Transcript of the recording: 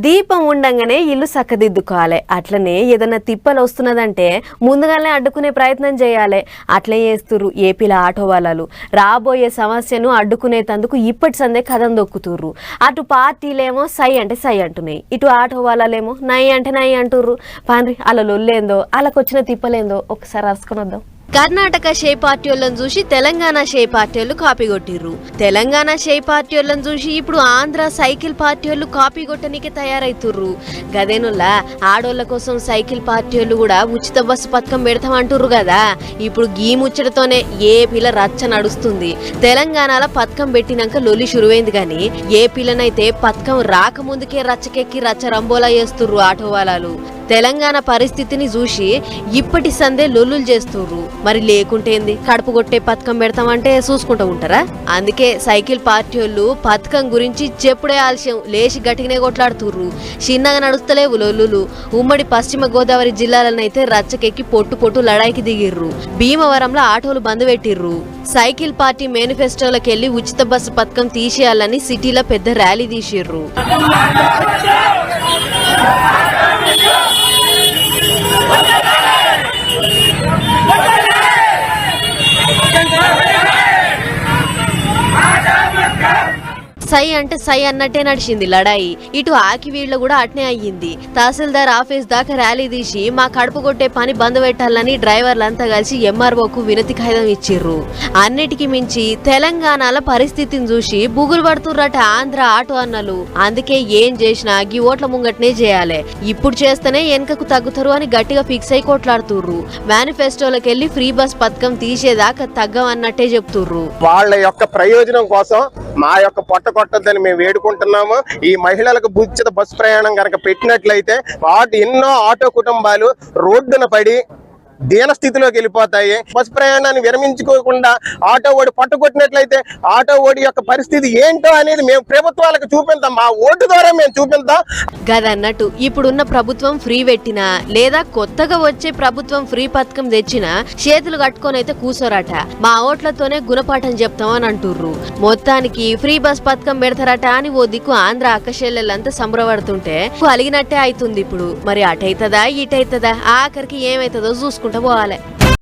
దీపం ఉండంగానే ఇల్లు చక్కదిద్దుకోవాలి. అట్లనే ఏదన్నా తిప్పలు వస్తున్నదంటే ముందుగానే అడ్డుకునే ప్రయత్నం చేయాలి. అట్లే చేస్తుర్రు ఏపీలో ఆటో వాళ్ళు. రాబోయే సమస్యను అడ్డుకునేందుకు ఇప్పటి సందే కథం దొక్కుతుర్రు. అటు పార్టీలేమో సై అంటే సై అంటున్నాయి, ఇటు ఆటో వాళ్ళేమో నై అంటే నై అంటుర్రు. పాండ్రి అలా లొల్లేందో అలాకొచ్చిన తిప్పలేందో ఒకసారి అరుచుకొని వద్దాం. కర్ణాటక షే పార్టీ వాళ్ళని చూసి తెలంగాణ షే పార్టీ వాళ్ళు కాపీ కొట్టిర్రు. తెలంగాణ షే పార్టీ వాళ్ళని చూసి ఇప్పుడు ఆంధ్ర సైకిల్ పార్టీ వాళ్ళు కాపీ కొట్టనీకే తయారైతుర్రు. గదేనుల్లా ఆడోళ్ల కోసం సైకిల్ పార్టీ వాళ్ళు కూడా ఉచిత బస్సు పథకం పెడతామంటుర్రు కదా. ఇప్పుడు గీ ముచ్చటతోనే ఏపీల రచ్చ నడుస్తుంది. తెలంగాణలో పథకం పెట్టినాక లొల్లి షురువైంది గాని ఏపీలనైతే పథకం రాకముందుకే రచ్చకెక్కి రచ్చ రంబోలా చేస్తుర్రు ఆటో వాళ్ళు. తెలంగాణ పరిస్థితిని చూసి ఇప్పటి సందే లొల్లులు చేస్తుర్రు. మరి లేకుంటేంది, కడుపు కొట్టే పథకం పెడతామంటే చూసుకుంటూ ఉంటారా? అందుకే సైకిల్ పార్టీ వాళ్ళు పథకం గురించి చెప్పుడే ఆలస్యం లేచి గట్టిగానే కొట్లాడుతుర్రు. చిన్నగా నడుస్తలేవు లొల్లులు. ఉమ్మడి పశ్చిమ గోదావరి జిల్లాలనైతే రచ్చకెక్కి పొట్టు పొట్టు లడాయికి దిగిర్రు. భీమవరంలో ఆటోలు బంద్ పెట్టిర్రు. సైకిల్ పార్టీ మేనిఫెస్టోలకెళ్లి ఉచిత బస్సు పథకం తీసేయాలని సిటీలో పెద్ద ర్యాలీ తీసిర్రు. సై అంటే సై అన్నట్టే నడిచింది లడాయి. ఇటు ఆకివీళ్లో కూడా అట్నే అయ్యింది. తహసీల్దార్ ఆఫీస్ దాకా ర్యాలీ తీసి మా కడుపు కొట్టే పని బంద్ పెట్టాలని డ్రైవర్లంతా కలిసి ఎంఆర్ఓకు వినతి కాగితం ఇచ్చిర్రు. అన్నిటికీ మించి తెలంగాణల పరిస్థితిని చూసి బుగులు పడుతుర్రట ఆంధ్ర ఆటో అన్నలు. అందుకే ఏం చేసినా గీ ఓట్ల ముంగట్నే చేయాలి, ఇప్పుడు చేస్తేనే వెనకకు తగ్గుతారు అని గట్టిగా ఫిక్స్ అయి కొట్లాడుతుర్రు. మేనిఫెస్టోలకెళ్లి ఫ్రీ బస్ పథకం తీసేదాకా తగ్గమన్నట్టే చెప్తుర్రు. వాళ్ళ యొక్క ప్రయోజనం కోసం మా యొక్క పొట్ట కొట్టద్దని మేము వేడుకుంటున్నాము. ఈ మహిళలకు ఉచిత బస్సు ప్రయాణం కనుక పెట్టినట్లయితే ఎన్నో ఆటో కుటుంబాలు రోడ్డున పడి దీన స్థితిలోకి వెళ్ళిపోతాయి. బస్సు ప్రయాణాన్ని విరమించుకోకుండా ఆటో ఓడి పట్టుకొట్టినట్లయితే ఆటో ఓడి యొక్క పరిస్థితి ఏంటో అనేది మేము ప్రభుత్వాలకు చూపిద్దాం, మా ఓటు ద్వారా మేము చూపిద్దాం. గదన్నట్టు ఇప్పుడున్న ప్రభుత్వం ఫ్రీ పెట్టినా లేదా కొత్తగా వచ్చే ప్రభుత్వం ఫ్రీ పథకం తెచ్చినా చేతులు కట్టుకొని అయితే కూసోరట. మా ఓట్లతోనే గుణపాఠం చెప్తామని అంటుర్రు. మొత్తానికి ఫ్రీ బస్ పథకం పెడతారట అని ఓ దిక్కు ఆంధ్ర అక్కశెల్లెలంతా సంబరపడుతుంటే అలిగినట్టే అవుతుంది ఇప్పుడు. మరి అటైతదా ఇటైతదా, ఆఖరికి ఏమైతుందో చూసుకుంటూ పోవాలి.